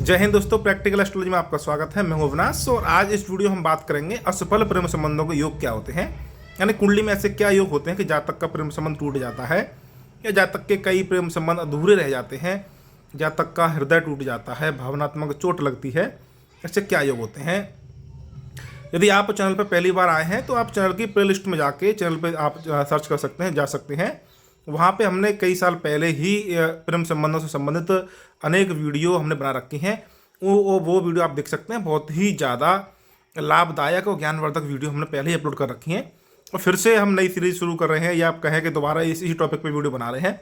जय हिंद दोस्तों, practical astrology में आपका स्वागत है। मैं हूं अविनाश और आज इस वीडियो हम बात करेंगे असफल प्रेम संबंधों के योग क्या होते हैं। यानी कुंडली में ऐसे क्या योग होते हैं कि जातक का प्रेम संबंध टूट जाता है या जातक के कई प्रेम संबंध अधूरे रह जाते हैं, जातक का हृदय टूट जाता है, भावनात्मक चोट लगती है। ऐसे क्या योग होते हैं। यदि आप चैनल पर पहली बार आए हैं तो आप चैनल की प्ले लिस्ट में जाके चैनल पर आप सर्च कर सकते हैं, जा सकते हैं। वहाँ पे हमने कई साल पहले ही प्रेम संबंधों से संबंधित अनेक वीडियो हमने बना रखी हैं। वो वीडियो आप देख सकते हैं। बहुत ही ज़्यादा लाभदायक और ज्ञानवर्धक वीडियो हमने पहले ही अपलोड कर रखी हैं और फिर से हम नई सीरीज शुरू कर रहे हैं, या आप कहें कि दोबारा इसी टॉपिक पे वीडियो बना रहे हैं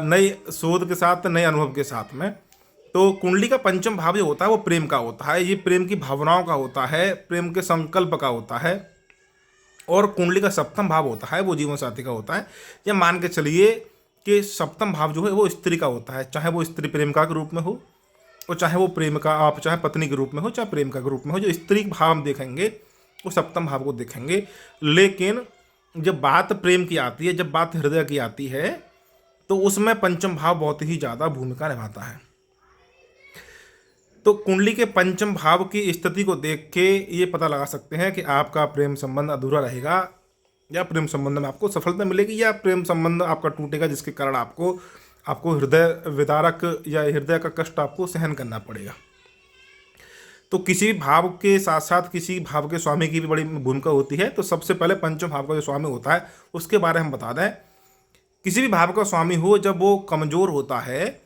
नई शोध के साथ, नए अनुभव के साथ में। तो कुंडली का पंचम भाव जो होता है वो प्रेम का होता है। ये प्रेम की भावनाओं का होता है, प्रेम के संकल्प का होता है। और कुंडली का सप्तम भाव होता है वो जीवन साथी का होता है। या मान के चलिए कि सप्तम भाव जो है वो स्त्री का होता है, चाहे वो स्त्री प्रेमिका के रूप में हो और चाहे वो प्रेमिका आप चाहे पत्नी के रूप में हो, चाहे प्रेमिका के रूप में हो। जो स्त्री भाव हम देखेंगे वो सप्तम भाव को देखेंगे। लेकिन जब बात प्रेम की आती है, जब बात हृदय की आती है, तो उसमें पंचम भाव बहुत ही ज़्यादा भूमिका निभाता है। तो कुंडली के पंचम भाव की स्थिति को देख के ये पता लगा सकते हैं कि आपका प्रेम संबंध अधूरा रहेगा या प्रेम संबंध में आपको सफलता मिलेगी, या प्रेम संबंध आपका टूटेगा जिसके कारण आपको हृदय विदारक या हृदय का कष्ट आपको सहन करना पड़ेगा। तो किसी भी भाव के साथ साथ किसी भाव के स्वामी की भी बड़ी भूमिका होती है। तो सबसे पहले पंचम भाव का जो स्वामी होता है उसके बारे में हम बता दें। किसी भी भाव का स्वामी हो, जब वो कमज़ोर होता है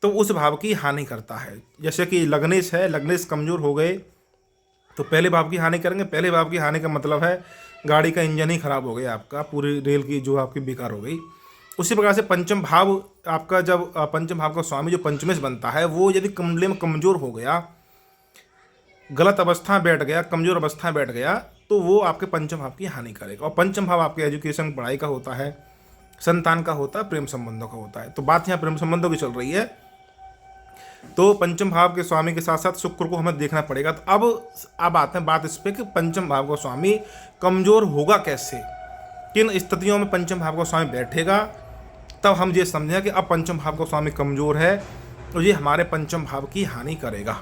तो उस भाव की हानि करता है। जैसे कि लग्नेश है, लग्नेश कमज़ोर हो गए तो पहले भाव की हानि करेंगे। पहले भाव की हानि का मतलब है गाड़ी का इंजन ही खराब हो गया, आपका पूरी रेल की जो आपकी बेकार हो गई। उसी प्रकार से पंचम भाव आपका, जब पंचम भाव का स्वामी जो पंचमेश बनता है वो यदि कुंडली में कमज़ोर हो गया, गलत अवस्था बैठ गया, कमज़ोर अवस्था बैठ गया, तो वो आपके पंचम भाव की हानि करेगा। और पंचम भाव आपके एजुकेशन, पढ़ाई का होता है, संतान का होता है, प्रेम संबंधों का होता है। तो बात यहाँ प्रेम संबंधों की चल रही है। तो पंचम भाव के स्वामी के साथ साथ शुक्र को हमें देखना पड़ेगा। तो अब आते हैं बात इस पे कि पंचम भाव का स्वामी कमज़ोर होगा कैसे, किन स्थितियों में पंचम भाव का स्वामी बैठेगा, तब हम ये समझें कि अब पंचम भाव का स्वामी कमज़ोर है तो ये हमारे पंचम भाव की हानि करेगा।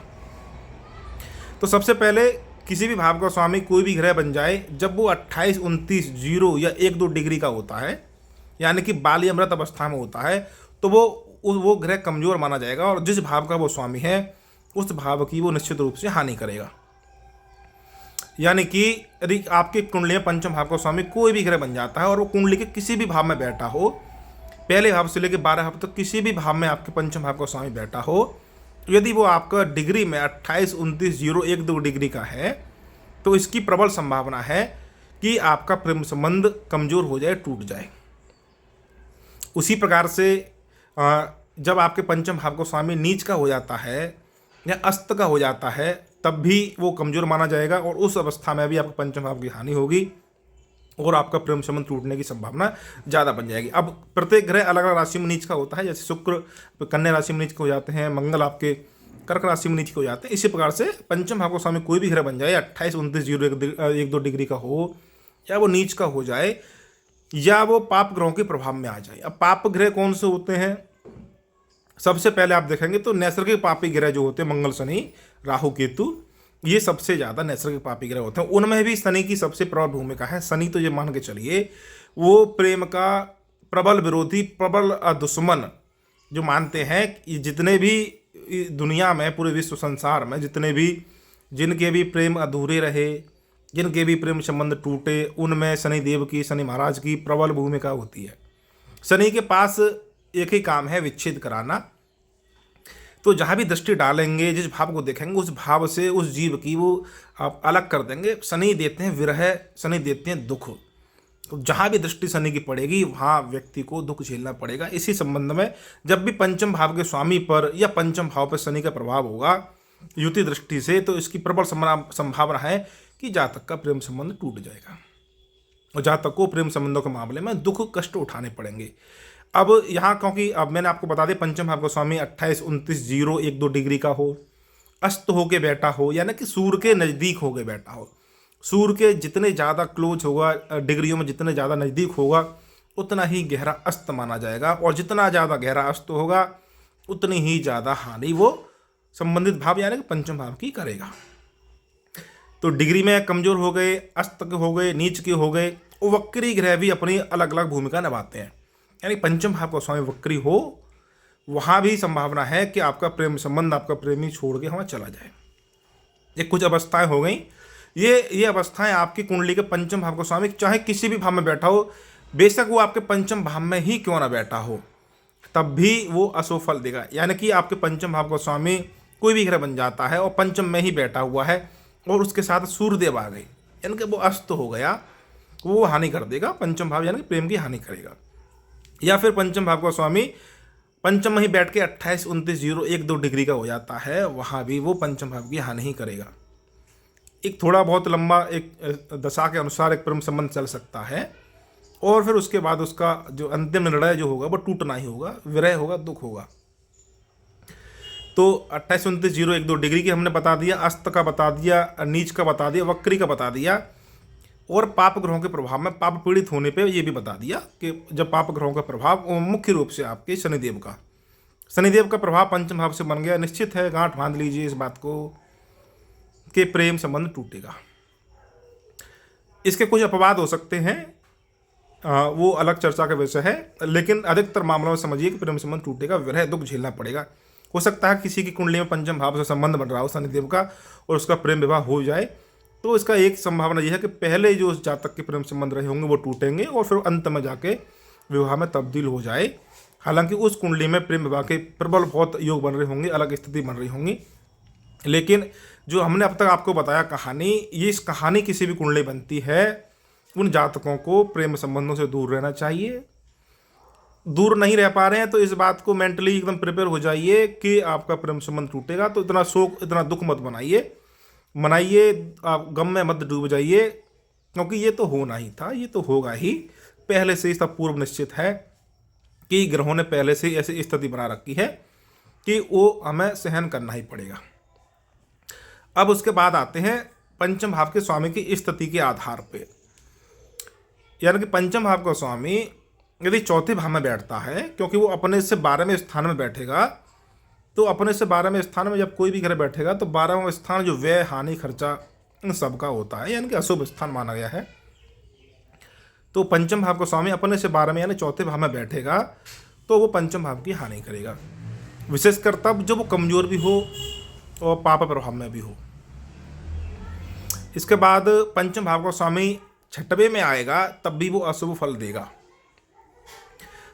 तो सबसे पहले किसी भी भाव का स्वामी कोई भी ग्रह बन जाए, जब वो 28, 29, 0 या 1-2 डिग्री का होता है, यानी कि बाल्य अमृत अवस्था में होता है, तो वो ग्रह कमज़ोर माना जाएगा और जिस भाव का वो स्वामी है उस भाव की वो निश्चित रूप से हानि करेगा। यानी कि यदि आपकी कुंडली में पंचम भाव का स्वामी कोई भी ग्रह बन जाता है और वो कुंडली के किसी भी भाव में बैठा हो, पहले भाव से लेकर 12 भाव तक किसी भी भाव में आपके पंचम भाव का स्वामी बैठा हो, यदि वो आपका डिग्री में 28, 29, 0, 1-2 डिग्री का है, तो इसकी प्रबल संभावना है कि आपका प्रेम संबंध कमज़ोर हो जाए, टूट जाए। उसी प्रकार से जब आपके पंचम भाव का स्वामी नीच का हो जाता है या अस्त का हो जाता है, तब भी वो कमज़ोर माना जाएगा और उस अवस्था में भी आपके पंचम भाव की हानि होगी और आपका प्रेम संबंध टूटने की संभावना ज़्यादा बन जाएगी। अब प्रत्येक ग्रह अलग अलग राशि में नीच का होता है। जैसे शुक्र कन्या राशि में नीच के हो जाते हैं, मंगल आपके कर्क राशि में नीच के हो जाते हैं। इसी प्रकार से पंचम भाव का स्वामी कोई भी ग्रह बन जाए, 28, 29, 0, 1-2 डिग्री का हो, या वो नीच का हो जाए, या वो पाप ग्रहों के प्रभाव में आ जाए। अब पाप ग्रह कौन से होते हैं, सबसे पहले आप देखेंगे तो नैसर्गिक पापी ग्रह जो होते हैं, मंगल, शनि, राहु, केतु, ये सबसे ज़्यादा नैसर्गिक पापी ग्रह होते हैं। उनमें भी शनि की सबसे प्रबल भूमिका है। शनि तो ये मान के चलिए वो प्रेम का प्रबल विरोधी, प्रबल दुश्मन जो मानते हैं कि जितने भी दुनिया में, पूरे विश्व संसार में जिनके भी प्रेम अधूरे रहे, जिनके भी प्रेम संबंध टूटे, उनमें शनि देव की, शनि महाराज की प्रबल भूमिका होती है। शनि के पास एक ही काम है, विच्छेद कराना। तो जहाँ भी दृष्टि डालेंगे, जिस भाव को देखेंगे, उस भाव से उस जीव की वो आप अलग कर देंगे। शनि देते हैं विरह, शनि देते हैं दुख। तो जहाँ भी दृष्टि शनि की पड़ेगी वहाँ व्यक्ति को दुख झेलना पड़ेगा। इसी संबंध में जब भी पंचम भाव के स्वामी पर या पंचम भाव पर शनि का प्रभाव होगा युति दृष्टि से, तो इसकी प्रबल संभावना है कि जातक का प्रेम संबंध टूट जाएगा और जातक को प्रेम संबंधों के मामले में दुख कष्ट उठाने पड़ेंगे। अब यहाँ क्योंकि अब मैंने आपको बता दें पंचम भाव का स्वामी 28, 29, 0, 1-2 डिग्री का हो, अस्त होके बैठा हो, यानी कि सूर्य के नज़दीक होके बैठा हो। सूर्य के जितने ज़्यादा क्लोज होगा, डिग्रियों में जितने ज़्यादा नज़दीक होगा, उतना ही गहरा अस्त माना जाएगा, और जितना ज़्यादा गहरा अस्त होगा उतनी ही ज़्यादा हानि वो संबंधित भाव यानी कि पंचम भाव की करेगा। तो डिग्री में कमजोर हो गए, अस्त के हो गए, नीच के हो गए, वो वक्री ग्रह भी अपनी अलग अलग भूमिका निभाते हैं। यानी पंचम भाव का स्वामी वक्री हो, वहाँ भी संभावना है कि आपका प्रेम संबंध, आपका प्रेमी छोड़ के वहाँ चला जाए। ये कुछ अवस्थाएं हो गई। ये अवस्थाएं आपकी कुंडली के पंचम भाव का स्वामी चाहे किसी भी भाव में बैठा हो, बेशक वो आपके पंचम भाव में ही क्यों ना बैठा हो, तब भी वो अशुभ फल देगा। यानी कि आपके पंचम भाव का स्वामी कोई भी ग्रह बन जाता है और पंचम में ही बैठा हुआ है और उसके साथ सूर्यदेव आ गए, यानी कि वो अस्त हो गया, वो हानि कर देगा। पंचम भाव यानी कि प्रेम की हानि करेगा। या फिर पंचम भाव का स्वामी पंचम में ही बैठ के 28, 29, 0, 1, 2 डिग्री का हो जाता है, वहाँ भी वो पंचम भाव की हानि ही करेगा। एक थोड़ा बहुत लंबा एक दशा के अनुसार एक प्रेम संबंध चल सकता है और फिर उसके बाद उसका जो अंतिम निर्णय जो होगा वो टूटना ही होगा, विरह होगा, दुख होगा। तो 28, 29, 0, 1, 2 डिग्री की हमने बता दिया, अस्त का बता दिया, नीच का बता दिया, वक्री का बता दिया और पाप ग्रहों के प्रभाव में पाप पीड़ित होने पे ये भी बता दिया कि जब पाप ग्रहों का प्रभाव मुख्य रूप से आपके शनिदेव का प्रभाव पंचम भाव से बन गया, निश्चित है, गांठ बांध लीजिए इस बात को कि प्रेम संबंध टूटेगा। इसके कुछ अपवाद हो सकते हैं, वो अलग चर्चा का विषय है, लेकिन अधिकतर मामलों में समझिए कि प्रेम संबंध टूटेगा, विरह दुख झेलना पड़ेगा। हो सकता है किसी की कुंडली में पंचम भाव से संबंध बन रहा हो शनिदेव का और उसका प्रेम विवाह हो जाए, तो इसका एक संभावना यह है कि पहले जो उस जातक के प्रेम संबंध रहे होंगे वो टूटेंगे और फिर अंत में जाके विवाह में तब्दील हो जाए। हालांकि उस कुंडली में प्रेम विवाह के प्रबल बहुत योग बन रहे होंगे, अलग स्थिति बन रही होंगी, लेकिन जो हमने अब तक आपको बताया कहानी, ये इस कहानी किसी भी कुंडली बनती है, उन जातकों को प्रेम संबंधों से दूर रहना चाहिए। दूर नहीं रह पा रहे हैं तो इस बात को मेंटली एकदम प्रिपेयर हो जाइए कि आपका प्रेम संबंध टूटेगा, तो इतना शोक, इतना दुख मत मनाइए, आप गम में मत डूब जाइए, क्योंकि ये तो होना ही था, ये तो होगा ही, पहले से ही सब पूर्व निश्चित है कि ग्रहों ने पहले से ही ऐसी स्थिति बना रखी है कि वो हमें सहन करना ही पड़ेगा। अब उसके बाद आते हैं पंचम भाव के स्वामी की स्थिति के आधार पे, यानी कि पंचम भाव का स्वामी यदि चौथे भाव में बैठता है, क्योंकि वो अपने से 12वें स्थान में बैठेगा, तो अपने से 12वें स्थान में जब कोई भी ग्रह बैठेगा तो 12वां स्थान जो व्यय, हानि, खर्चा इन सबका होता है, यानी कि अशुभ स्थान माना गया है। तो पंचम भाव का स्वामी अपने से 12वें यानी चौथे भाव में बैठेगा तो वो पंचम भाव की हानि करेगा, विशेषकर तब जब वो कमजोर भी हो और पाप प्रभाव में भी हो। इसके बाद पंचम भाव का स्वामी छठवें में आएगा, तब भी वो अशुभ फल देगा।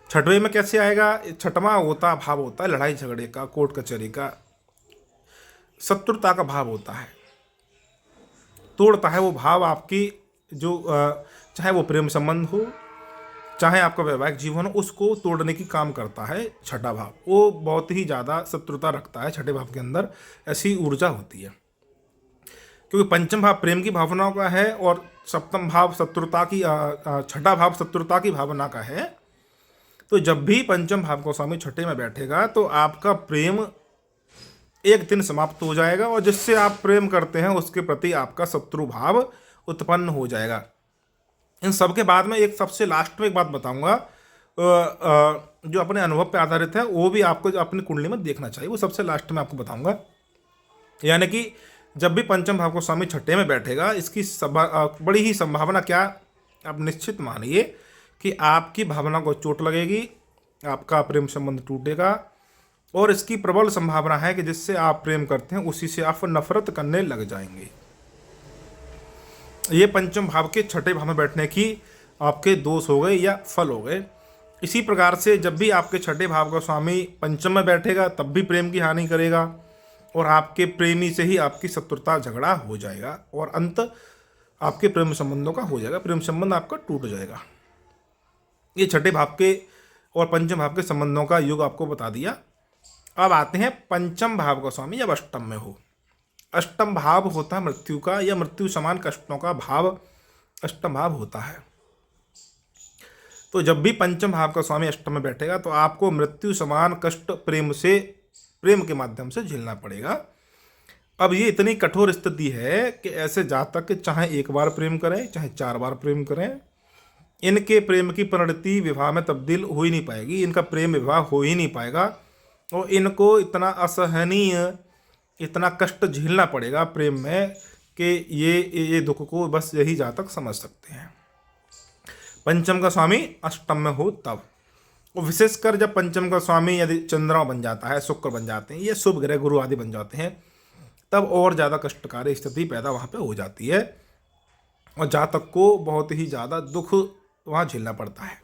छठवें में कैसे आएगा? छठवां भाव होता है लड़ाई झगड़े का, कोर्ट कचहरी का, शत्रुता का भाव होता है, तोड़ता है वो भाव आपकी जो चाहे वो प्रेम संबंध हो, चाहे आपका वैवाहिक जीवन हो, उसको तोड़ने की काम करता है छठा भाव। वो बहुत ही ज़्यादा शत्रुता रखता है, छठे भाव के अंदर ऐसी ऊर्जा होती है, क्योंकि पंचम भाव प्रेम की भावनाओं का है और सप्तम भाव शत्रुता की, छठा भाव शत्रुता की भावना का है। तो जब भी पंचम भाव का स्वामी छठे में बैठेगा तो आपका प्रेम एक दिन समाप्त हो जाएगा और जिससे आप प्रेम करते हैं उसके प्रति आपका शत्रु भाव उत्पन्न हो जाएगा। इन सब के बाद में एक सबसे लास्ट में एक बात बताऊंगा जो अपने अनुभव पे आधारित है, वो भी आपको अपनी कुंडली में देखना चाहिए, वो सबसे लास्ट में आपको बताऊंगा। यानी कि जब भी पंचम भाव का स्वामी छठे में बैठेगा, इसकी बड़ी ही संभावना क्या, आप निश्चित मानिए कि आपकी भावना को चोट लगेगी, आपका प्रेम संबंध टूटेगा और इसकी प्रबल संभावना है कि जिससे आप प्रेम करते हैं उसी से आप नफरत करने लग जाएंगे। ये पंचम भाव के छठे भाव में बैठने की आपके दोष हो गए या फल हो गए। इसी प्रकार से जब भी आपके छठे भाव का स्वामी पंचम में बैठेगा तब भी प्रेम की हानि करेगा और आपके प्रेमी से ही आपकी शत्रुता झगड़ा हो जाएगा और अंत आपके प्रेम संबंधों का हो जाएगा, प्रेम संबंध आपका टूट जाएगा। ये छठे भाव के और पंचम भाव के संबंधों का युग आपको बता दिया। अब आते हैं पंचम भाव का स्वामी जब अष्टम में हो। अष्टम भाव होता है मृत्यु का या मृत्यु समान कष्टों का भाव अष्टम भाव होता है। तो जब भी पंचम भाव का स्वामी अष्टम में बैठेगा तो आपको मृत्यु समान कष्ट प्रेम के माध्यम से झेलना पड़ेगा। अब ये इतनी कठोर स्थिति है कि ऐसे जातक चाहे एक बार प्रेम करें चाहे 4 बार प्रेम करें, इनके प्रेम की परिणति विवाह में तब्दील हो ही नहीं पाएगी, इनका प्रेम विवाह हो ही नहीं पाएगा और इनको इतना असहनीय इतना कष्ट झेलना पड़ेगा प्रेम में कि ये दुख को बस यही जातक समझ सकते हैं। पंचम का स्वामी अष्टम में हो तब, और विशेषकर जब पंचम का स्वामी यदि चंद्रमा बन जाता है, शुक्र बन जाते हैं, ये शुभ ग्रह गुरु आदि बन जाते हैं, तब और ज़्यादा कष्टकारी स्थिति पैदा वहाँ पे हो जाती है और जातक को बहुत ही ज़्यादा दुख वहाँ झेलना पड़ता है।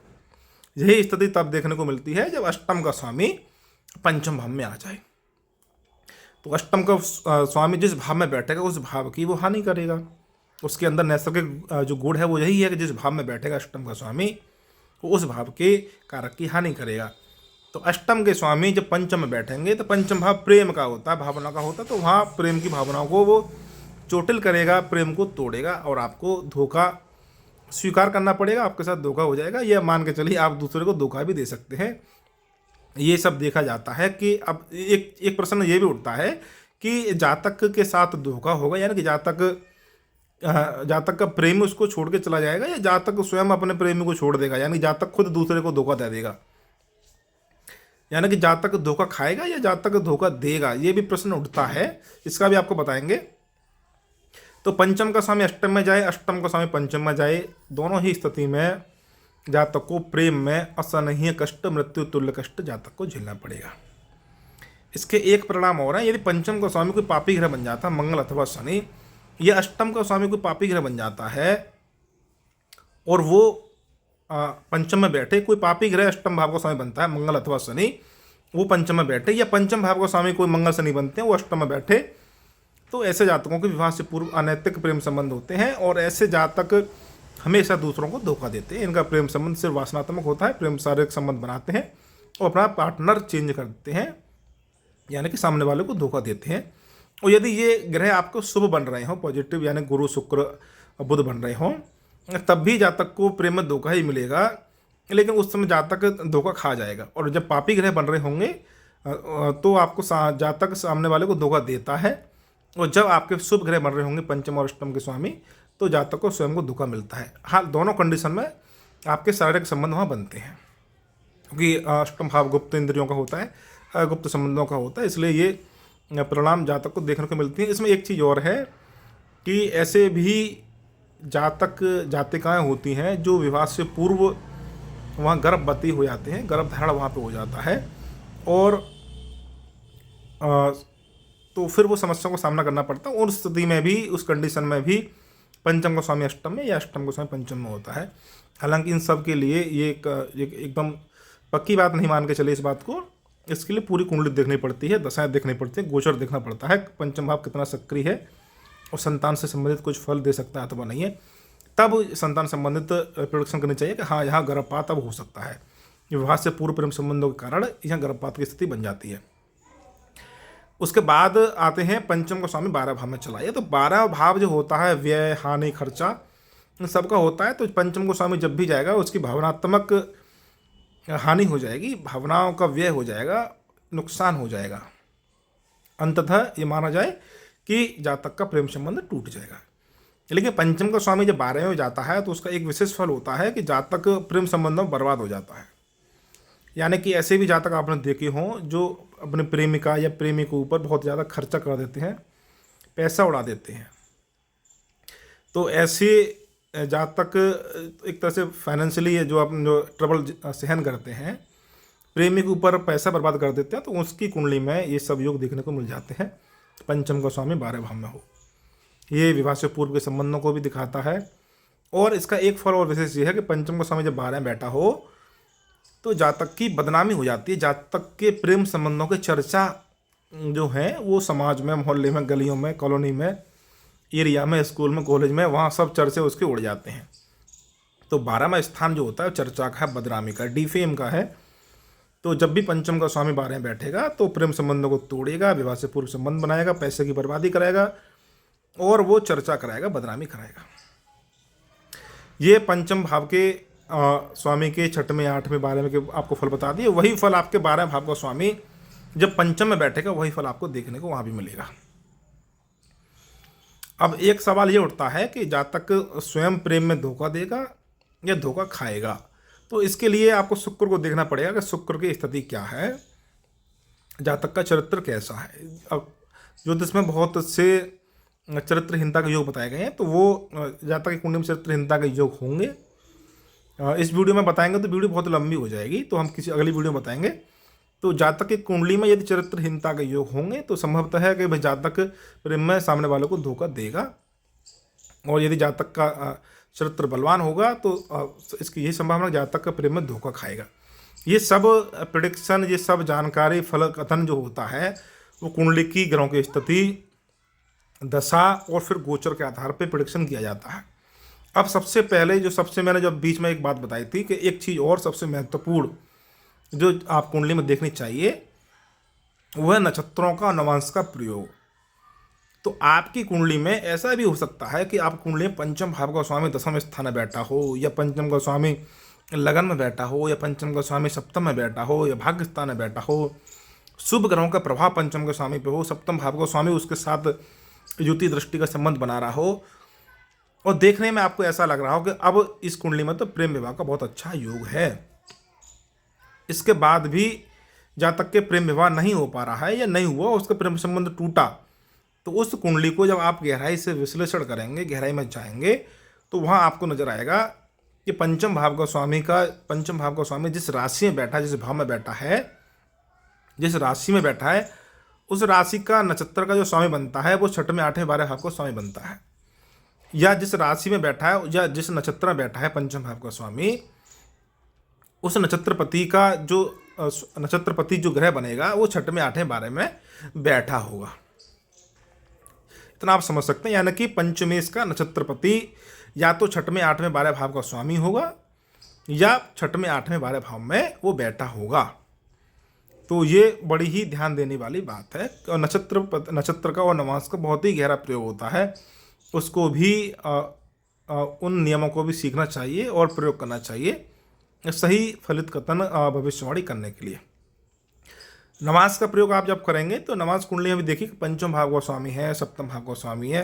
यही स्थिति तब देखने को मिलती है जब अष्टम का स्वामी पंचम भाव में आ जाए। तो अष्टम का स्वामी जिस भाव में बैठेगा उस भाव की वो हानि करेगा। उसके अंदर नैसर्गिक जो गुण है वो यही है कि जिस भाव में बैठेगा अष्टम का स्वामी वो उस भाव के कारक की हानि करेगा। तो अष्टम के स्वामी जब पंचम में बैठेंगे तो पंचम भाव प्रेम का होता है, भावना का होता है, तो वहाँ प्रेम की भावनाओं को वो चोटिल करेगा, प्रेम को तोड़ेगा और आपको धोखा स्वीकार करना पड़ेगा, आपके साथ धोखा हो जाएगा। यह मान के चलिए आप दूसरे को धोखा भी दे सकते हैं। ये सब देखा जाता है कि अब एक प्रश्न ये भी उठता है कि जातक के साथ धोखा होगा, यानी कि जातक का प्रेमी उसको छोड़ के चला जाएगा या जातक स्वयं अपने प्रेमी को छोड़ देगा, यानी जातक खुद दूसरे को धोखा दे देगा, यानी कि जातक धोखा खाएगा या जातक धोखा देगा, ये भी प्रश्न उठता है। इसका भी आपको बताएंगे। तो पंचम का स्वामी अष्टम में जाए, अष्टम का स्वामी पंचम में जाए, दोनों ही स्थिति में जातक को प्रेम में असहनीय कष्ट, मृत्यु तुल्य कष्ट जातक को झेलना पड़ेगा। इसके एक परिणाम और है, यदि पंचम का स्वामी कोई पापी ग्रह बन जाता है, मंगल अथवा शनि, या अष्टम का स्वामी कोई पापी ग्रह बन जाता है और वो पंचम में बैठे, कोई पापी ग्रह अष्टम भाव का स्वामी बनता है, मंगल अथवा शनि, वो पंचम में बैठे, या पंचम भाव का स्वामी कोई मंगल शनि बनते हैं वो अष्टम में बैठे, तो ऐसे जातकों के विवाह से पूर्व अनैतिक प्रेम संबंध होते हैं और ऐसे जातक हमेशा दूसरों को धोखा देते हैं। इनका प्रेम संबंध सिर्फ वासनात्मक होता है, प्रेम शारीरिक संबंध बनाते हैं और अपना पार्टनर चेंज कर देते हैं, यानी कि सामने वाले को धोखा देते हैं। और यदि ये ग्रह आपको शुभ बन रहे हों, पॉजिटिव, यानी गुरु शुक्र बुध बन रहे हों, तब भी जातक को प्रेम में धोखा ही मिलेगा, लेकिन उस समय जातक धोखा खा जाएगा। और जब पापी ग्रह बन रहे होंगे तो आपको जातक सामने वाले को धोखा देता है, और जब आपके शुभ ग्रह बन रहे होंगे पंचम और अष्टम के स्वामी, तो जातक को स्वयं को धोखा मिलता है। हाँ, दोनों कंडीशन में आपके शारीरिक संबंध वहाँ बनते हैं, क्योंकि अष्टम भाव गुप्त इंद्रियों का होता है, गुप्त संबंधों का होता है, इसलिए ये परिणाम जातक को देखने को मिलती है। इसमें एक चीज़ और है कि ऐसे भी जातिकाएँ होती हैं जो विवाह से पूर्व वहाँ गर्भवती हो जाते हैं, गर्भधारण वहाँ पे हो जाता है, और तो फिर वो समस्याओं का सामना करना पड़ता है। उस स्थिति में भी, उस कंडीशन में भी पंचम का स्वामी अष्टम में या अष्टम का स्वामी पंचम में होता है। हालांकि इन सब के लिए ये एकदम पक्की बात नहीं मान के चले इस बात को, इसके लिए पूरी कुंडली देखनी पड़ती है, दशाएं देखनी पड़ती है, गोचर देखना पड़ता है, पंचम भाव कितना सक्रिय है और संतान से संबंधित कुछ फल दे सकता है अथवा नहीं है, तब संतान संबंधित प्रोडक्शन करनी चाहिए कि हाँ, यहाँ गर्भपात अब हो सकता है। विवाह से पूर्व प्रेम संबंधों के कारण यहाँ गर्भपात की स्थिति बन जाती है। उसके बाद आते हैं पंचम का स्वामी 12 भाव में चला है। तो 12 भाव जो होता है व्यय, हानि, खर्चा, इन सबका होता है। तो पंचम को स्वामी जब भी जाएगा उसकी भावनात्मक हानि हो जाएगी, भावनाओं का व्यय हो जाएगा, नुकसान हो जाएगा। अंततः ये माना जाए कि जातक का प्रेम संबंध टूट जाएगा। लेकिन पंचम का स्वामी जब 12 में जाता है तो उसका एक विशेष फल होता है कि जातक प्रेम संबंधों में बर्बाद हो जाता है। यानी कि ऐसे भी जातक आपने देखे हों जो अपने प्रेमिका या प्रेमी के ऊपर बहुत ज़्यादा खर्चा कर देते हैं, पैसा उड़ा देते हैं। तो ऐसे जातक एक तरह से फाइनेंशियली जो ट्रबल सहन करते हैं, प्रेमी के ऊपर पैसा बर्बाद कर देते हैं, तो उसकी कुंडली में ये सब योग देखने को मिल जाते हैं। पंचम का स्वामी 12 भाव में हो, ये विवाह से पूर्व के संबंधों को भी दिखाता है। और इसका एक फल और विशेष ये है कि पंचम का स्वामी जब 12 में बैठा हो तो जातक की बदनामी हो जाती है। जातक के प्रेम संबंधों की चर्चा जो है वो समाज में, मोहल्ले में, गलियों में, कॉलोनी में, एरिया में, स्कूल में, कॉलेज में, वहाँ सब चर्चे उसके उड़ जाते हैं। तो 12वां स्थान जो होता है चर्चा का है, बदनामी का, डिफेम का है। तो जब भी पंचम का स्वामी 12 में बैठेगा तो प्रेम संबंधों को तोड़ेगा, विवाह से पूर्व संबंध बनाएगा, पैसे की बर्बादी कराएगा और वो चर्चा कराएगा, बदनामी कराएगा। ये पंचम भाव के स्वामी के 6वें, 8वें, 12वें के आपको फल बता दिए। वही फल आपके 12 भाव का स्वामी जब पंचम में बैठेगा वही फल आपको देखने को वहाँ भी मिलेगा। अब एक सवाल ये उठता है कि जातक स्वयं प्रेम में धोखा देगा या धोखा खाएगा। तो इसके लिए आपको शुक्र को देखना पड़ेगा कि शुक्र की स्थिति क्या है, जातक का चरित्र कैसा है। अब ज्योतिष में बहुत से चरित्रहीनता के योग बताए गए हैं, तो वो जातक की कुंडली में चरित्रहीनता के योग होंगे। इस वीडियो में बताएंगे तो वीडियो बहुत लंबी हो जाएगी, तो हम किसी अगली वीडियो में बताएंगे। तो जातक की कुंडली में यदि चरित्रहीनता के योग होंगे तो संभवतः है कि भाई जातक प्रेम में सामने वालों को धोखा देगा, और यदि जातक का चरित्र बलवान होगा तो इसकी यही संभावना जातक का प्रेम में धोखा खाएगा। ये सब प्रिडिक्शन, ये सब जानकारी, फल कथन जो होता है वो कुंडली की ग्रहों की स्थिति, दशा और फिर गोचर के आधार पर प्रिडिक्शन किया जाता है। अब सबसे पहले मैंने जब बीच में एक बात बताई थी कि एक चीज़ और सबसे महत्वपूर्ण जो आप कुंडली में देखनी चाहिए वह नक्षत्रों का नवांश का प्रयोग। तो आपकी कुंडली में ऐसा भी हो सकता है कि आप कुंडली में पंचम भाव का स्वामी दशम स्थान में बैठा हो, या पंचम का स्वामी लगन में बैठा हो, या पंचम का स्वामी सप्तम में बैठा हो, या भाग्य स्थान में बैठा हो, शुभ ग्रहों का प्रभाव पंचम के स्वामी पे हो, सप्तम भाव का स्वामी उसके साथ युति दृष्टि का संबंध बना रहा हो, और देखने में आपको ऐसा लग रहा हो कि अब इस कुंडली में तो प्रेम विवाह का बहुत अच्छा योग है, इसके बाद भी जातक के प्रेम विवाह नहीं हो पा रहा है या नहीं हुआ, उसका प्रेम संबंध टूटा, तो उस कुंडली को जब आप गहराई से विश्लेषण करेंगे, गहराई में जाएंगे, तो वहाँ आपको नजर आएगा कि पंचम भाव का स्वामी जिस राशि में बैठा, जिस भाव में बैठा है, जिस राशि में बैठा है, उस राशि का नक्षत्र का जो स्वामी बनता है वो 6वें 8वें 12वें भाव का स्वामी बनता है। या जिस राशि में बैठा है या जिस नक्षत्र में बैठा है पंचम भाव का स्वामी, उस नक्षत्रपति का जो नक्षत्रपति जो ग्रह बनेगा वो 6वें 8वें 12वें में बैठा होगा। इतना आप समझ सकते हैं, यानी कि पंचमेश का नक्षत्रपति या तो 6वें 8वें 12वें भाव का स्वामी होगा या 6वें 8वें 12वें भाव में वो बैठा होगा। तो ये बड़ी ही ध्यान देने वाली बात है, और नक्षत्र का और नवांश का बहुत ही गहरा प्रयोग होता है, उसको भी उन नियमों को भी सीखना चाहिए और प्रयोग करना चाहिए सही फलित कथन भविष्यवाणी करने के लिए। नमाज का प्रयोग आप जब करेंगे तो नमाज कुंडली में भी देखिए कि पंचम भाव का स्वामी है, सप्तम भाव का स्वामी है,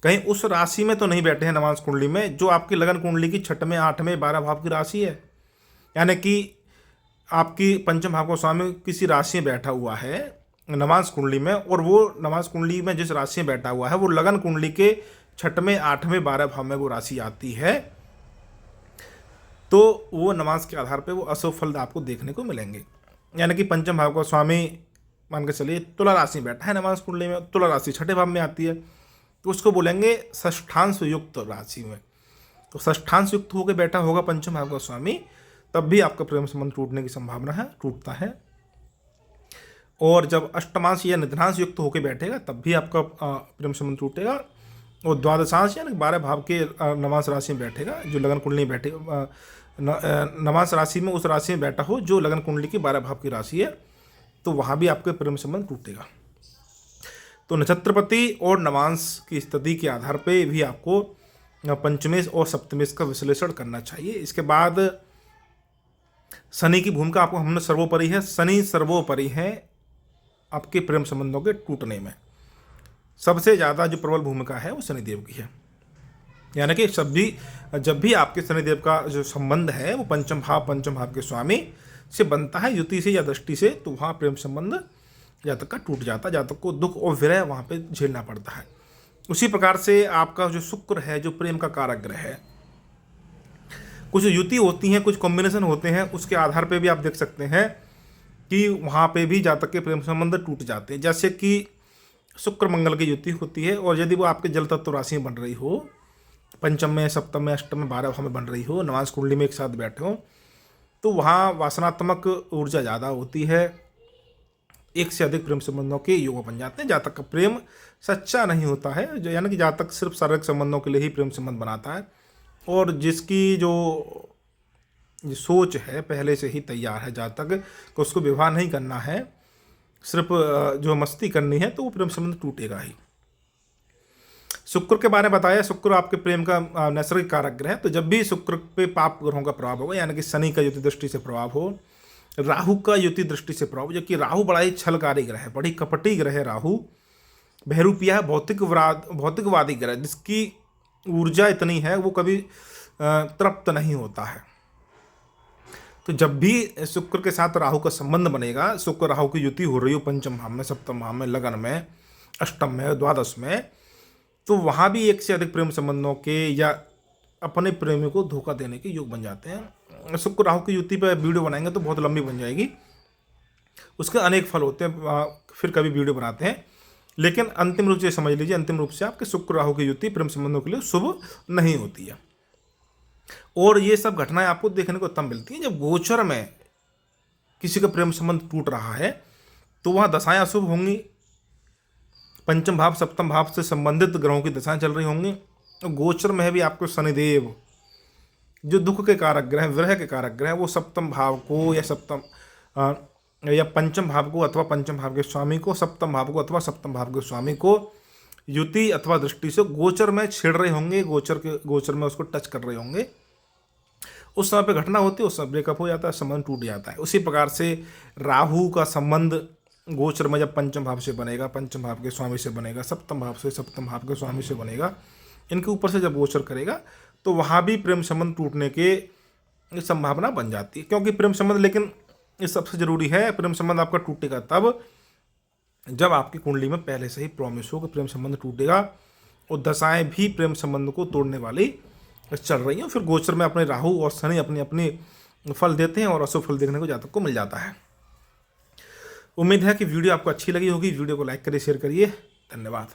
कहीं उस राशि में तो नहीं बैठे हैं नमाज कुंडली में जो आपकी लगन कुंडली की 6वें 8वें 12 भाव की राशि है। यानी कि आपकी पंचम भाव का स्वामी किसी राशि में बैठा हुआ है नमाज कुंडली में, और वो नमाज कुंडली में जिस राशि में बैठा हुआ है वो लगन कुंडली के 6वें 8वें 12 भाव में वो राशि आती है, तो वो नमाज के आधार पे वो अशुभ फल आपको देखने को मिलेंगे। यानी कि पंचम भाव का स्वामी मान के चलिए तुला राशि में बैठा है नमाज कुंडली में, तुला राशि 6ठे भाव में आती है, तो उसको बोलेंगे षष्ठांश युक्त राशि में। तो षष्ठांश युक्त होकर बैठा होगा पंचम भाव का स्वामी, तब भी आपका प्रेम संबंध टूटने की संभावना है, टूटता है। और जब अष्टमांश या निधनांश युक्त होकर बैठेगा तब भी आपका प्रेम संबंध टूटेगा। और द्वादशांश यानी 12 भाव के नवांश राशि में बैठेगा, जो लगन कुंडली में बैठेगा, नवांश राशि में उस राशि में बैठा हो जो लगन कुंडली की 12 भाव की राशि है, तो वहाँ भी आपके प्रेम संबंध टूटेगा। तो नक्षत्रपति और नवांश की स्थिति के आधार पे भी आपको पंचमेश और सप्तमेश का विश्लेषण करना चाहिए। इसके बाद शनि की भूमिका आपको हमने सर्वोपरि है, शनि सर्वोपरि है आपके प्रेम संबंधों के टूटने में। सबसे ज़्यादा जो प्रबल भूमिका है वो शनिदेव की है। यानी कि जब भी आपके शनिदेव का जो संबंध है वो पंचम भाव के स्वामी से बनता है, युति से या दृष्टि से, तो वहाँ प्रेम संबंध जातक का टूट जाता है, जातक को दुख और विरह वहाँ पे झेलना पड़ता है। उसी प्रकार से आपका जो शुक्र है, जो प्रेम का कारक ग्रह है, कुछ युति होती हैं, कुछ कॉम्बिनेशन होते हैं, उसके आधार पे भी आप देख सकते हैं कि वहाँ पे भी जातक के प्रेम संबंध टूट जाते हैं। जैसे कि शुक्र मंगल की युति होती है, और यदि वो आपके जल तत्व राशि में बन रही हो, पंचम में, सप्तम में, अष्टम में, 12 भाव में बन रही हो, नवांश कुंडली में एक साथ बैठे हो, तो वहाँ वासनात्मक ऊर्जा ज़्यादा होती है, एक से अधिक प्रेम संबंधों के योग बन जाते हैं। जातक का प्रेम सच्चा नहीं होता है, जो यानी कि जातक सिर्फ शारीरिक संबंधों के लिए ही प्रेम संबंध बनाता है, और जिसकी जो सोच है पहले से ही तैयार है जातक को उसको विवाह नहीं करना है, सिर्फ जो मस्ती करनी है, तो वो प्रेम संबंध टूटेगा ही। शुक्र के बारे में बताया, शुक्र आपके प्रेम का नैसर्गिक कारक ग्रह है। तो जब भी शुक्र पे पाप ग्रहों का प्रभाव होगा, यानी कि शनि का युति दृष्टि से प्रभाव हो, राहु का युति दृष्टि से प्रभाव, जबकि राहु बड़ा ही छलकारी ग्रह है, बड़ी कपटी ग्रह है राहु, बहरूपिया है, भौतिकवादी ग्रह, जिसकी ऊर्जा इतनी है वो कभी तृप्त नहीं होता है। तो जब भी शुक्र के साथ राहु का संबंध बनेगा, शुक्र राहु की युति हो रही हो पंचम भाव में, सप्तम भाव में, लगन में, अष्टम में, द्वादश में, तो वहाँ भी एक से अधिक प्रेम संबंधों के या अपने प्रेमी को धोखा देने के योग बन जाते हैं। शुक्र राहु की युति पर वीडियो बनाएंगे तो बहुत लंबी बन जाएगी, उसके अनेक फल होते हैं, फिर कभी वीडियो बनाते हैं। लेकिन अंतिम रूप से समझ लीजिए, अंतिम रूप से आपके शुक्र राहु की युति प्रेम संबंधों के लिए शुभ नहीं होती है। और ये सब घटनाएं आपको देखने को तब मिलती हैं जब गोचर में किसी का प्रेम संबंध टूट रहा है, तो वहाँ दशाएं अशुभ होंगी, पंचम भाव सप्तम भाव से संबंधित ग्रहों की दशाएं चल रही होंगी। तो गोचर में भी आपको शनिदेव जो दुख के कारक ग्रह, विरह के कारक ग्रह, वो सप्तम भाव को या या पंचम भाव को अथवा पंचम भाव के स्वामी को, सप्तम भाव को अथवा सप्तम भाव के स्वामी को युति अथवा दृष्टि से गोचर में छेड़ रहे होंगे, गोचर में उसको टच कर रहे होंगे। उस समय पे घटना होती है, उस समय ब्रेकअप हो जाता है, संबंध टूट जाता है। उसी प्रकार से राहु का संबंध गोचर में जब पंचम भाव से बनेगा, पंचम भाव के स्वामी से बनेगा, सप्तम भाव से सप्तम भाव के स्वामी से बनेगा, इनके ऊपर से जब गोचर करेगा तो वहाँ भी प्रेम संबंध टूटने के संभावना बन जाती है। क्योंकि प्रेम संबंध, लेकिन ये सबसे जरूरी है, प्रेम संबंध आपका टूटेगा तब जब आपकी कुंडली में पहले से ही प्रॉमिस हो कि प्रेम संबंध टूटेगा, और दशाएं भी प्रेम संबंध को तोड़ने वाली चल रही हैं। फिर गोचर में अपने राहु और शनि अपनी अपनी फल देते हैं और अशुभ फल देखने को जातक को मिल जाता है। उम्मीद है कि वीडियो आपको अच्छी लगी होगी। वीडियो को लाइक करिए, शेयर करिए। धन्यवाद।